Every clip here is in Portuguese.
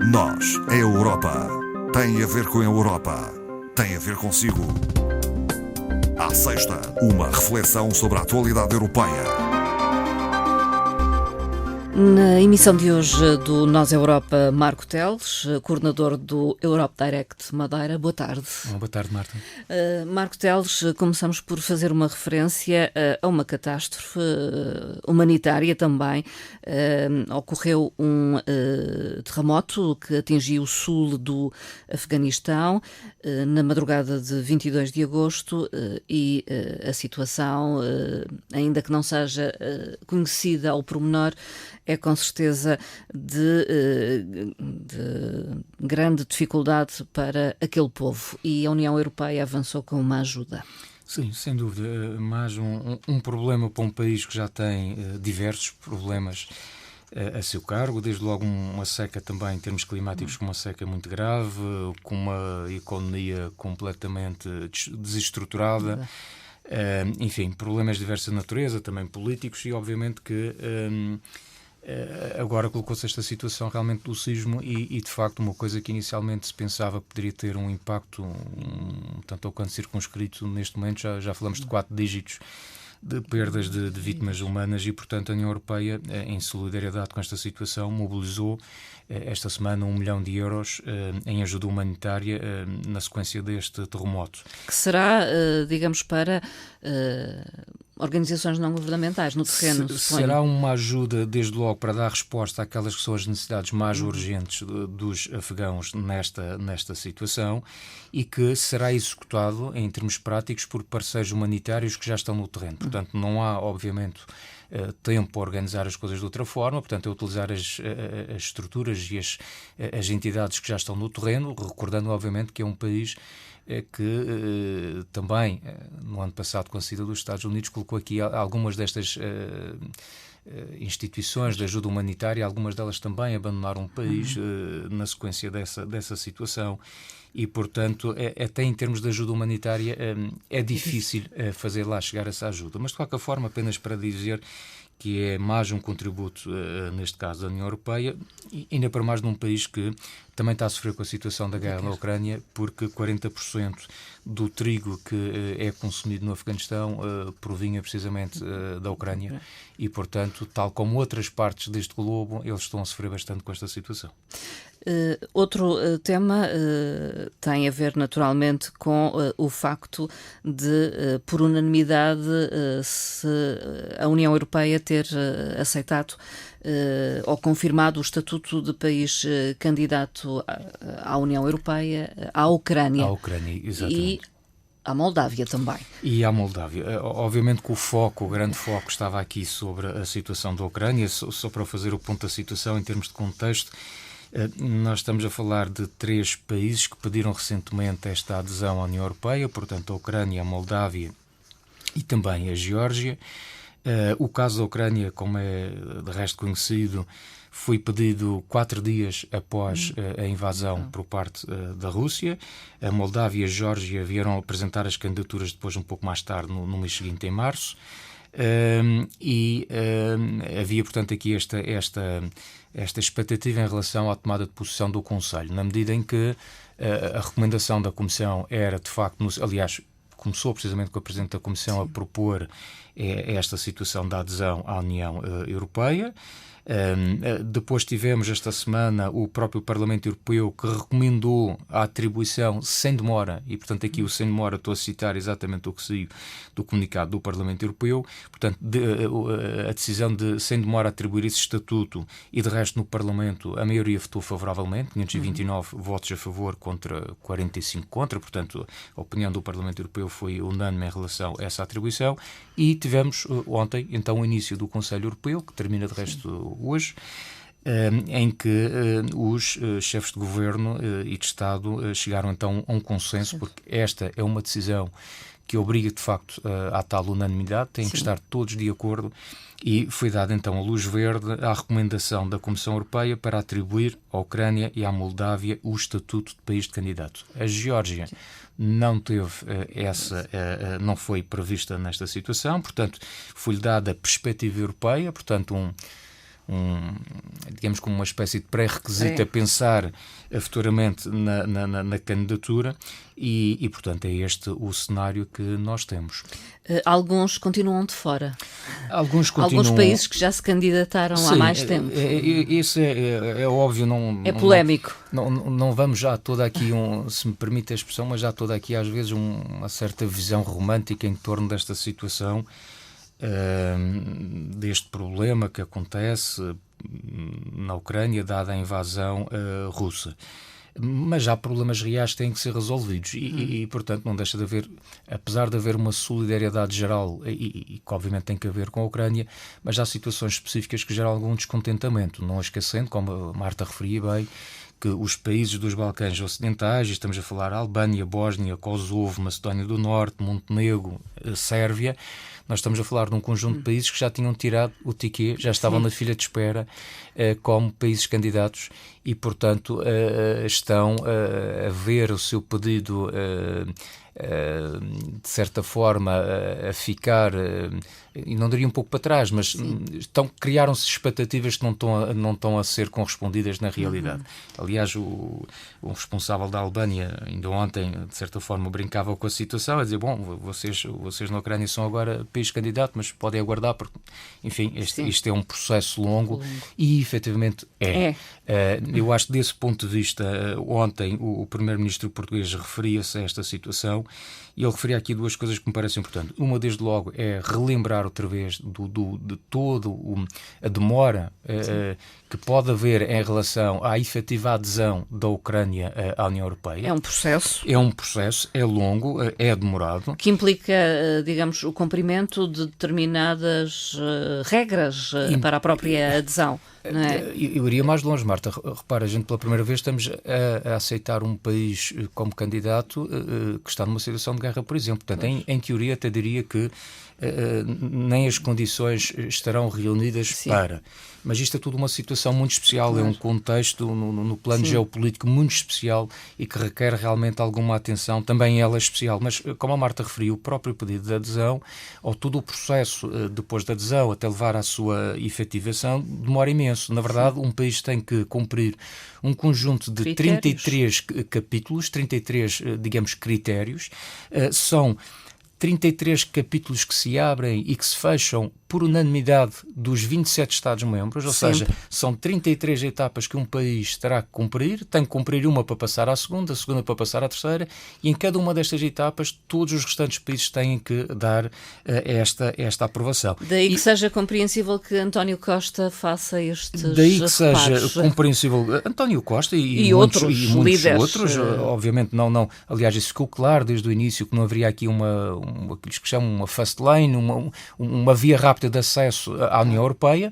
Nós, a Europa, tem a ver com a Europa, tem a ver consigo. À sexta, uma reflexão sobre a atualidade europeia. Na emissão de hoje do Nós Europa, Marco Teles, coordenador do Europe Direct Madeira. Boa tarde. Boa tarde, Marta. Marco Teles, começamos por fazer uma referência a uma catástrofe humanitária também. Ocorreu um terremoto que atingiu o sul do Afeganistão na madrugada de 22 de agosto e a situação, ainda que não seja conhecida ao pormenor, é com certeza de grande dificuldade para aquele povo, e a União Europeia avançou com uma ajuda. Sim, sem dúvida, mais um problema para um país que já tem diversos problemas a seu cargo, desde logo uma seca também em termos climáticos, com uma seca muito grave, com uma economia completamente desestruturada, enfim, problemas de diversa natureza, também políticos, e obviamente que agora colocou-se esta situação realmente do sismo e de facto uma coisa que inicialmente se pensava que poderia ter um impacto tanto ao quanto circunscrito, neste momento já falamos de 4 dígitos de perdas de vítimas humanas, e portanto a União Europeia, em solidariedade com esta situação, mobilizou esta semana 1 milhão de euros em ajuda humanitária na sequência deste terremoto. Que será, digamos, para organizações não governamentais no terreno? Será uma ajuda, desde logo, para dar resposta àquelas que são as necessidades mais urgentes dos afegãos nesta situação, e que será executado, em termos práticos, por parceiros humanitários que já estão no terreno. Portanto, não há, obviamente, tempo a organizar as coisas de outra forma, portanto, é utilizar as estruturas e as entidades que já estão no terreno, recordando, obviamente, que é um país que também, no ano passado, com a saída dos Estados Unidos, colocou aqui algumas destas instituições de ajuda humanitária, algumas delas também abandonaram o país na sequência dessa situação, e, portanto, até em termos de ajuda humanitária é difícil fazer lá chegar essa ajuda. Mas, de qualquer forma, apenas para dizer que é mais um contributo, neste caso, da União Europeia, e ainda para mais num país que também está a sofrer com a situação da guerra na Ucrânia, porque 40% do trigo que é consumido no Afeganistão provinha precisamente da Ucrânia, e, portanto, tal como outras partes deste globo, eles estão a sofrer bastante com esta situação. Outro tema tem a ver naturalmente com o facto de, por unanimidade, se a União Europeia ter aceitado ou confirmado o estatuto de país candidato à União Europeia, à Ucrânia. À Ucrânia, exatamente. E à Moldávia também. E à Moldávia. Obviamente que o grande foco estava aqui sobre a situação da Ucrânia. Só para fazer o ponto da situação em termos de contexto, nós estamos a falar de 3 países que pediram recentemente esta adesão à União Europeia, portanto a Ucrânia, a Moldávia e também a Geórgia. O caso da Ucrânia, como é de resto conhecido, foi pedido 4 dias após a invasão por parte da Rússia. A Moldávia e a Geórgia vieram apresentar as candidaturas depois, um pouco mais tarde, no mês seguinte, em março. Havia, portanto, aqui esta expectativa em relação à tomada de posição do Conselho, na medida em que a recomendação da Comissão era, de facto, aliás, começou precisamente com a Presidente da Comissão a propor esta situação da adesão à União Europeia. Depois tivemos esta semana o próprio Parlamento Europeu, que recomendou a atribuição sem demora, e portanto aqui o sem demora estou a citar exatamente o que saiu do comunicado do Parlamento Europeu, portanto a decisão de sem demora atribuir esse estatuto, e de resto no Parlamento a maioria votou favoravelmente, 529 votos a favor contra 45 contra, portanto a opinião do Parlamento Europeu foi unânime em relação a essa atribuição. E tivemos ontem então o início do Conselho Europeu, que termina de resto hoje, em que os chefes de governo e de Estado chegaram então a um consenso, porque esta é uma decisão que obriga de facto à tal unanimidade, têm que estar todos de acordo, e foi dada então a luz verde à recomendação da Comissão Europeia para atribuir à Ucrânia e à Moldávia o estatuto de país de candidato. A Geórgia não teve não foi prevista nesta situação, portanto foi-lhe dada a perspectiva europeia, portanto digamos, como uma espécie de pré-requisito a pensar futuramente na candidatura e, portanto, é este o cenário que nós temos. Alguns continuam de fora. Alguns países que já se candidataram há mais tempo. Isso é óbvio. É polémico. Não vamos já toda aqui, se me permite a expressão, mas já toda aqui às vezes uma certa visão romântica em torno desta situação, deste problema que acontece na Ucrânia, dada a invasão russa. Mas há problemas reais que têm que ser resolvidos e, portanto, não deixa de haver, apesar de haver uma solidariedade geral e que obviamente tem que haver com a Ucrânia, mas há situações específicas que geram algum descontentamento, não esquecendo, como a Marta referia bem, que os países dos Balcãs Ocidentais, e estamos a falar Albânia, Bósnia, Kosovo, Macedónia do Norte, Montenegro, Sérvia, nós estamos a falar de um conjunto de países que já tinham tirado o ticket, já estavam na fila de espera como países candidatos e, portanto, estão a ver o seu pedido, de certa forma, a ficar, e não diria um pouco para trás, mas criaram-se expectativas que não estão a ser correspondidas na realidade. Aliás, o responsável da Albânia, ainda ontem, de certa forma, brincava com a situação, a dizer, bom, vocês na Ucrânia são agora país candidato, mas podem aguardar, porque, enfim, isto é um processo longo. E, efetivamente, eu acho que, desse ponto de vista, ontem o primeiro-ministro português referia-se a esta situação e ele referia aqui duas coisas que me parecem importantes. Uma, desde logo, é relembrar outra vez de todo a demora que pode haver em relação à efetiva adesão da Ucrânia à União Europeia. É um processo. É um processo, é longo, é demorado. Que implica, digamos, o cumprimento de determinadas regras para a própria adesão. Não é? Eu iria mais longe, Marta. Repara, a gente pela primeira vez estamos a aceitar um país como candidato que está numa situação de guerra, por exemplo. Portanto, em teoria, até diria que nem as condições estarão reunidas para. Mas isto é tudo uma situação muito especial, é um contexto no plano geopolítico muito especial e que requer realmente alguma atenção, também ela é especial. Mas, como a Marta referiu, o próprio pedido de adesão, ou todo o processo depois da adesão até levar à sua efetivação, demora imenso. Na verdade, um país tem que cumprir um conjunto de 33 capítulos, 33, digamos, critérios. São 33 capítulos que se abrem e que se fecham por unanimidade dos 27 Estados-membros, ou seja, são 33 etapas que um país terá que cumprir, tem que cumprir uma para passar à segunda, a segunda para passar à terceira, e em cada uma destas etapas todos os restantes países têm que dar esta aprovação. Daí que seja compreensível que António Costa faça estes Daí que seja compreensível António Costa e muitos outros, obviamente não. Aliás, isso ficou claro desde o início que não haveria aqui aquilo que chamam uma fast lane, uma via rápida de acesso à União Europeia,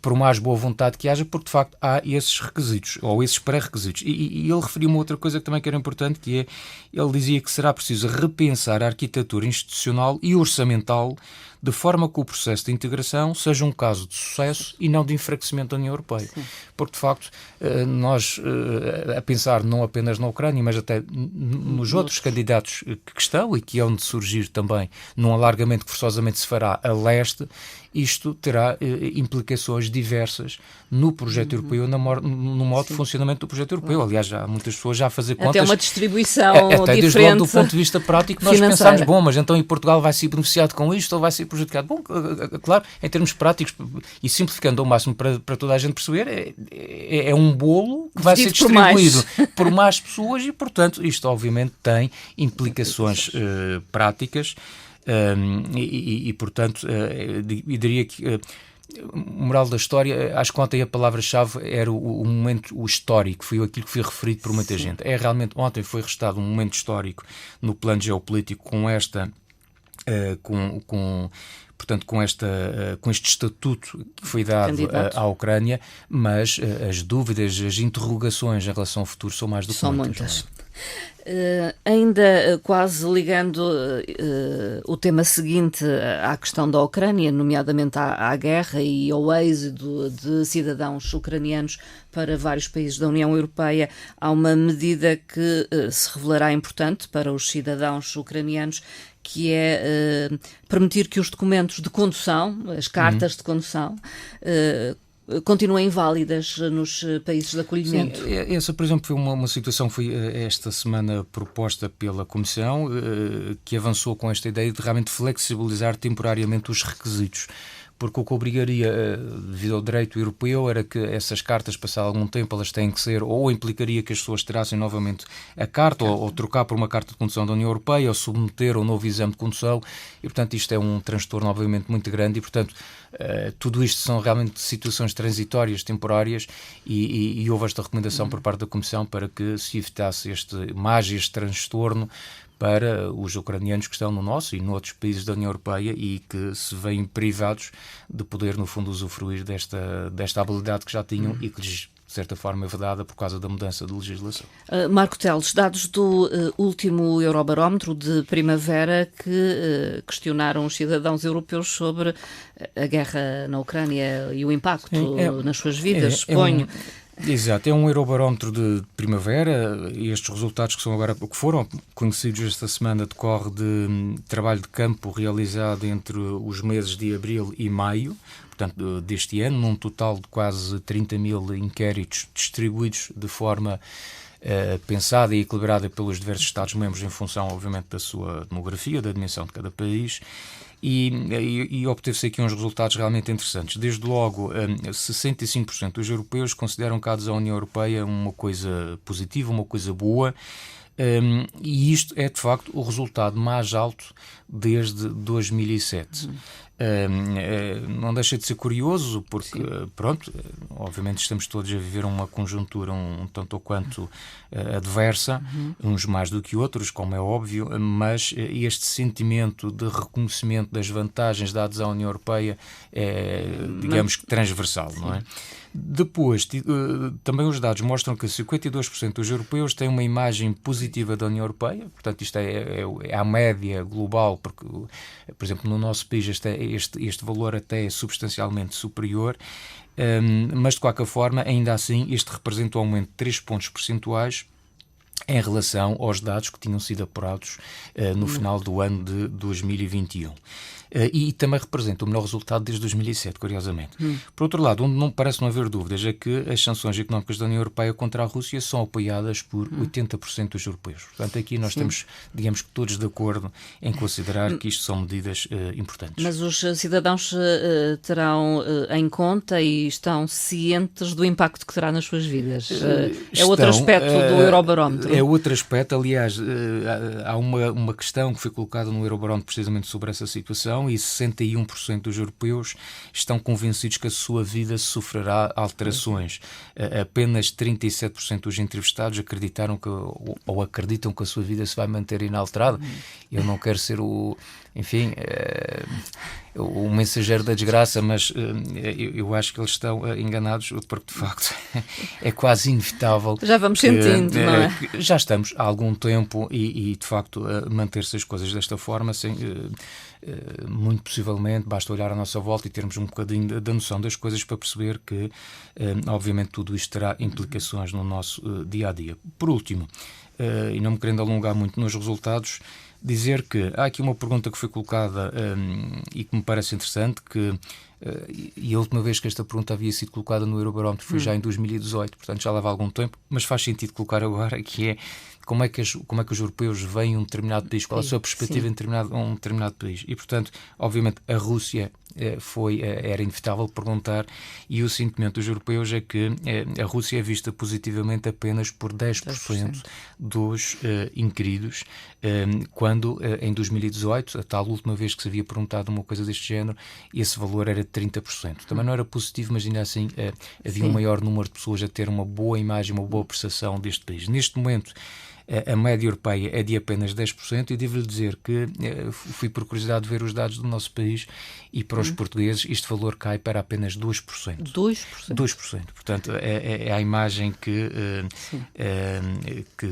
por mais boa vontade que haja, porque de facto há esses requisitos, ou esses pré-requisitos. E ele referiu uma outra coisa que também era importante, que é, ele dizia que será preciso repensar a arquitetura institucional e orçamental de forma que o processo de integração seja um caso de sucesso e não de enfraquecimento da União Europeia. Porque, de facto, nós, a pensar não apenas na Ucrânia, mas até nos outros candidatos que estão e que hão de surgir também num alargamento que forçosamente se fará a leste, isto terá implicações diversas no projeto europeu, no modo de funcionamento do projeto europeu. Aliás, há muitas pessoas já a fazer contas. Até uma distribuição até diferente. Desde logo do ponto de vista prático, nós pensamos, bom, mas então em Portugal vai ser beneficiado com isto ou vai ser prejudicado? Bom, claro, em termos práticos e simplificando ao máximo para toda a gente perceber, é um bolo que vai ser distribuído por mais pessoas e, portanto, isto obviamente tem implicações práticas. Portanto, eu diria que moral da história, acho que ontem a palavra-chave era o momento histórico, foi aquilo que foi referido por muita gente. Realmente, ontem foi registado um momento histórico no plano geopolítico com este estatuto que foi dado à Ucrânia, mas as dúvidas, as interrogações em relação ao futuro são mais do que muitas. Ainda quase ligando o tema seguinte à questão da Ucrânia, nomeadamente à guerra e ao êxodo de cidadãos ucranianos para vários países da União Europeia, há uma medida que se revelará importante para os cidadãos ucranianos, que é permitir que os documentos de condução, as cartas de condução, continuem válidas nos países de acolhimento. Sim, essa, por exemplo, foi uma situação que foi esta semana proposta pela Comissão, que avançou com esta ideia de realmente flexibilizar temporariamente os requisitos. Porque o que obrigaria, devido ao direito europeu, era que essas cartas, passado algum tempo, elas têm que ser, ou implicaria que as pessoas tirassem novamente a carta, ou trocar por uma carta de condução da União Europeia, ou submeter ao novo exame de condução, e, portanto, isto é um transtorno, obviamente, muito grande, e, portanto, tudo isto são realmente situações transitórias, temporárias, e houve esta recomendação por parte da Comissão para que se evitasse este transtorno para os ucranianos que estão no nosso e noutros países da União Europeia e que se veem privados de poder, no fundo, usufruir desta habilidade que já tinham e que lhes, de certa forma, é vedada por causa da mudança de legislação. Marco Teles, dados do último Eurobarómetro de primavera que questionaram os cidadãos europeus sobre a guerra na Ucrânia e o impacto nas suas vidas, suponho. Exato, é um Eurobarómetro de primavera e estes resultados que foram conhecidos esta semana decorre de trabalho de campo realizado entre os meses de abril e maio, portanto, deste ano, num total de quase 30 mil inquéritos distribuídos de forma pensada e equilibrada pelos diversos Estados-membros em função, obviamente, da sua demografia, da dimensão de cada país. E obteve-se aqui uns resultados realmente interessantes. Desde logo, 65% dos europeus consideram que a adesão à União Europeia uma coisa positiva, uma coisa boa, e isto é, de facto, o resultado mais alto desde 2007. Não deixa de ser curioso porque, pronto, obviamente estamos todos a viver uma conjuntura um tanto ou quanto adversa, uns mais do que outros, como é óbvio, mas este sentimento de reconhecimento das vantagens da adesão à União Europeia é, digamos que transversal, não é? Depois, também os dados mostram que 52% dos europeus têm uma imagem positiva da União Europeia, portanto isto é a média global, porque, por exemplo, no nosso país este valor até é substancialmente superior, mas de qualquer forma, ainda assim, isto representa um aumento de 3 pontos percentuais em relação aos dados que tinham sido apurados no final do ano de 2021. E também representa o melhor resultado desde 2007, curiosamente. Por outro lado, onde não parece não haver dúvidas é que as sanções económicas da União Europeia contra a Rússia são apoiadas por 80% dos europeus. Portanto, aqui nós estamos, digamos que todos de acordo em considerar que isto são medidas importantes. Mas os cidadãos terão em conta e estão cientes do impacto que terá nas suas vidas. É outro aspecto do Eurobarómetro. É outro aspecto. Aliás, há uma questão que foi colocada no Eurobarómetro precisamente sobre essa situação, e 61% dos europeus estão convencidos que a sua vida sofrerá alterações. Apenas 37% dos entrevistados acreditam que a sua vida se vai manter inalterada. Eu não quero ser o mensageiro da desgraça, mas eu acho que eles estão enganados, porque de facto é quase inevitável. Já vamos sentindo, não é? Já estamos há algum tempo e de facto manter-se as coisas desta forma, muito possivelmente, basta olhar à nossa volta e termos um bocadinho da noção das coisas para perceber que, obviamente, tudo isto terá implicações no nosso dia-a-dia. Por último, e não me querendo alongar muito nos resultados, dizer que há aqui uma pergunta que foi colocada e que me parece interessante, e a última vez que esta pergunta havia sido colocada no Eurobarómetro foi já em 2018, portanto já leva algum tempo, mas faz sentido colocar agora, que é como é que os europeus veem um determinado país, qual a sua perspectiva em um determinado país. E, portanto, obviamente, a Rússia era inevitável perguntar, e o sentimento dos europeus é que a Rússia é vista positivamente apenas por 10% dos inquiridos, quando em 2018, a tal última vez que se havia perguntado uma coisa deste género, esse valor era de 30%. Também não era positivo, mas ainda assim havia um maior número de pessoas a ter uma boa imagem, uma boa percepção deste país. Neste momento, a média europeia é de apenas 10%, e devo-lhe dizer que fui por curiosidade ver os dados do nosso país, e para os portugueses este valor cai para apenas 2%. 2%. Portanto, é a imagem que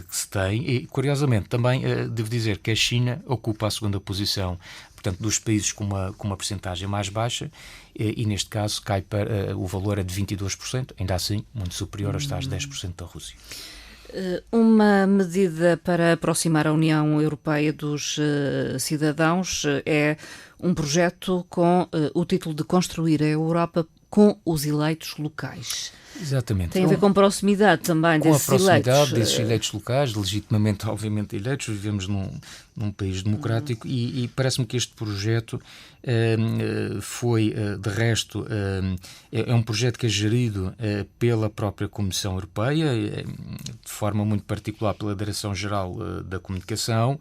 se tem. E, curiosamente, também devo dizer que a China ocupa a segunda posição, portanto, dos países com uma percentagem mais baixa, e neste caso cai para o valor é de 22%, ainda assim muito superior aos tais 10% da Rússia. Uma medida para aproximar a União Europeia dos cidadãos é um projeto com o título de Construir a Europa com os eleitos locais. Exatamente. Tem a ver com proximidade também desses eleitos. Com a proximidade desses eleitos locais, legitimamente, obviamente, eleitos. Vivemos num país democrático e parece-me que este projeto foi, de resto, é um projeto que é gerido pela própria Comissão Europeia, de forma muito particular pela Direção-Geral da Comunicação.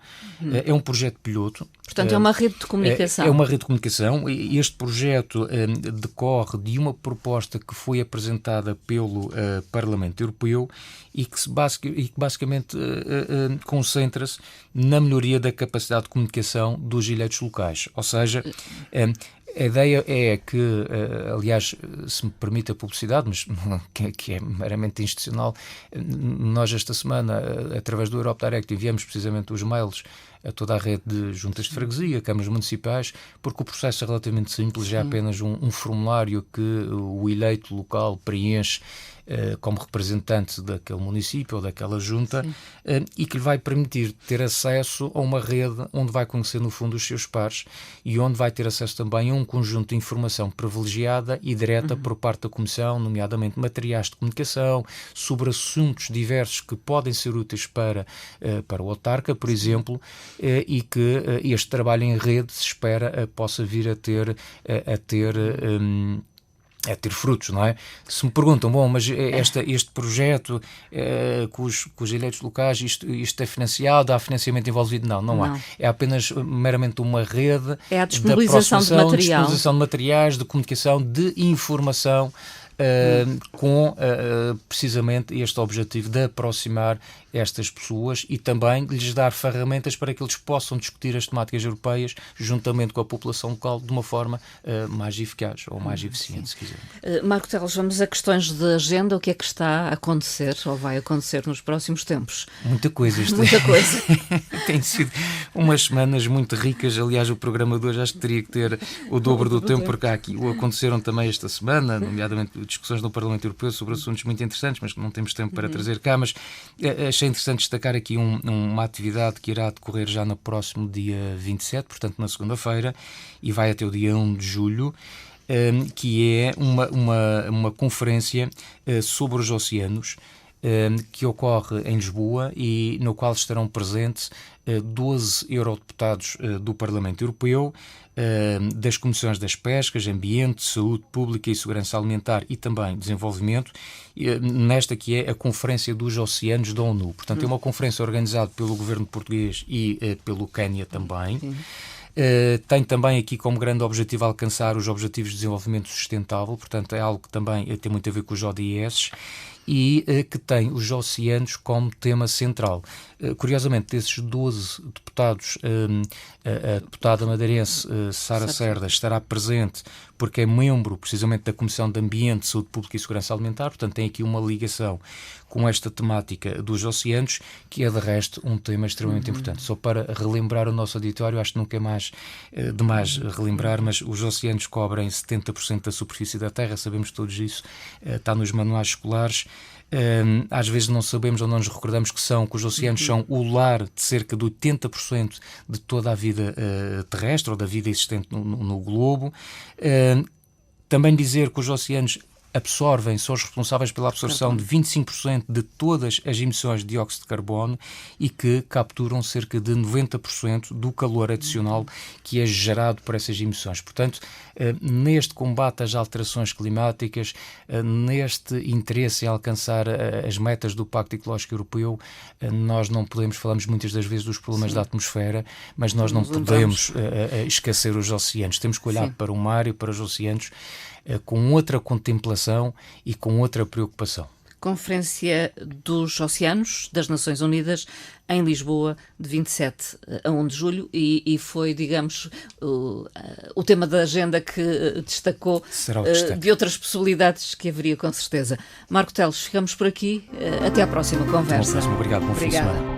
É um projeto piloto. Portanto, é uma rede de comunicação. É uma rede de comunicação. E este projeto decorre de uma proposta que foi apresentada pelo Parlamento Europeu e que basicamente concentra-se na melhoria da capacidade de comunicação dos eleitos locais. Ou seja, a ideia é que, aliás, se me permite a publicidade, mas que é meramente institucional, nós esta semana, através do Europe Direct, enviamos precisamente os mails a toda a rede de juntas de freguesia, câmaras municipais, porque o processo é relativamente simples, é apenas um formulário que o eleito local preenche como representante daquele município ou daquela junta e que lhe vai permitir ter acesso a uma rede onde vai conhecer no fundo os seus pares e onde vai ter acesso também a um conjunto de informação privilegiada e direta por parte da Comissão, nomeadamente materiais de comunicação, sobre assuntos diversos que podem ser úteis para o autarca, por exemplo, e que este trabalho em rede se espera possa vir a ter frutos, não é? Se me perguntam, bom, mas este projeto com os eleitos locais, isto é financiado, há financiamento envolvido? Não há. É apenas meramente uma rede a disponibilização de material. Disponibilização de materiais, de comunicação, de informação, com precisamente este objetivo de aproximar estas pessoas e também lhes dar ferramentas para que eles possam discutir as temáticas europeias juntamente com a população local de uma forma mais eficaz ou mais eficiente, se quiser. Marco Teles, vamos a questões de agenda. O que é que está a acontecer ou vai acontecer nos próximos tempos? Muita coisa. Muita coisa. Tem sido umas semanas muito ricas. Aliás, o programa de hoje acho que teria que ter o dobro do tempo, porque aconteceram também esta semana, nomeadamente discussões no Parlamento Europeu sobre assuntos muito interessantes, mas que não temos tempo para trazer cá. Mas achei interessante destacar aqui uma atividade que irá decorrer já no próximo dia 27, portanto na segunda-feira, e vai até o dia 1 de julho, que é uma conferência sobre os oceanos, que ocorre em Lisboa e no qual estarão presentes 12 eurodeputados do Parlamento Europeu, das Comissões das Pescas, Ambiente, Saúde Pública e Segurança Alimentar e também Desenvolvimento, nesta que é a Conferência dos Oceanos da ONU. Portanto, é uma conferência organizada pelo governo português e pelo Quénia também. Tem também aqui como grande objetivo alcançar os Objetivos de Desenvolvimento Sustentável, portanto é algo que também tem muito a ver com os ODS, e que tem os oceanos como tema central. Curiosamente, desses 12 deputados, a deputada madeirense Sara Cerda estará presente porque é membro precisamente da Comissão de Ambiente, Saúde Pública e Segurança Alimentar, portanto tem aqui uma ligação com esta temática dos oceanos, que é de resto um tema extremamente importante. Só para relembrar o nosso auditório, acho que nunca é mais demais relembrar, mas os oceanos cobrem 70% da superfície da Terra, sabemos todos isso, está nos manuais escolares. Às vezes não sabemos ou não nos recordamos que os oceanos são o lar de cerca de 80% de toda a vida terrestre ou da vida existente no globo. Também dizer que os oceanos são os responsáveis pela absorção de 25% de todas as emissões de dióxido de carbono e que capturam cerca de 90% do calor adicional que é gerado por essas emissões. Portanto, neste combate às alterações climáticas, neste interesse em alcançar as metas do Pacto Ecológico Europeu, nós não podemos, falamos muitas das vezes dos problemas da atmosfera, mas nós não podemos esquecer os oceanos. Temos que olhar para o mar e para os oceanos com outra contemplação e com outra preocupação. Conferência dos Oceanos das Nações Unidas em Lisboa, de 27 a 1 de julho, e foi, digamos, o tema da agenda que destacou de outras possibilidades que haveria com certeza. Marco Teles, ficamos por aqui. Até à próxima conversa. Até à próxima. Obrigado. Bom fim de semana.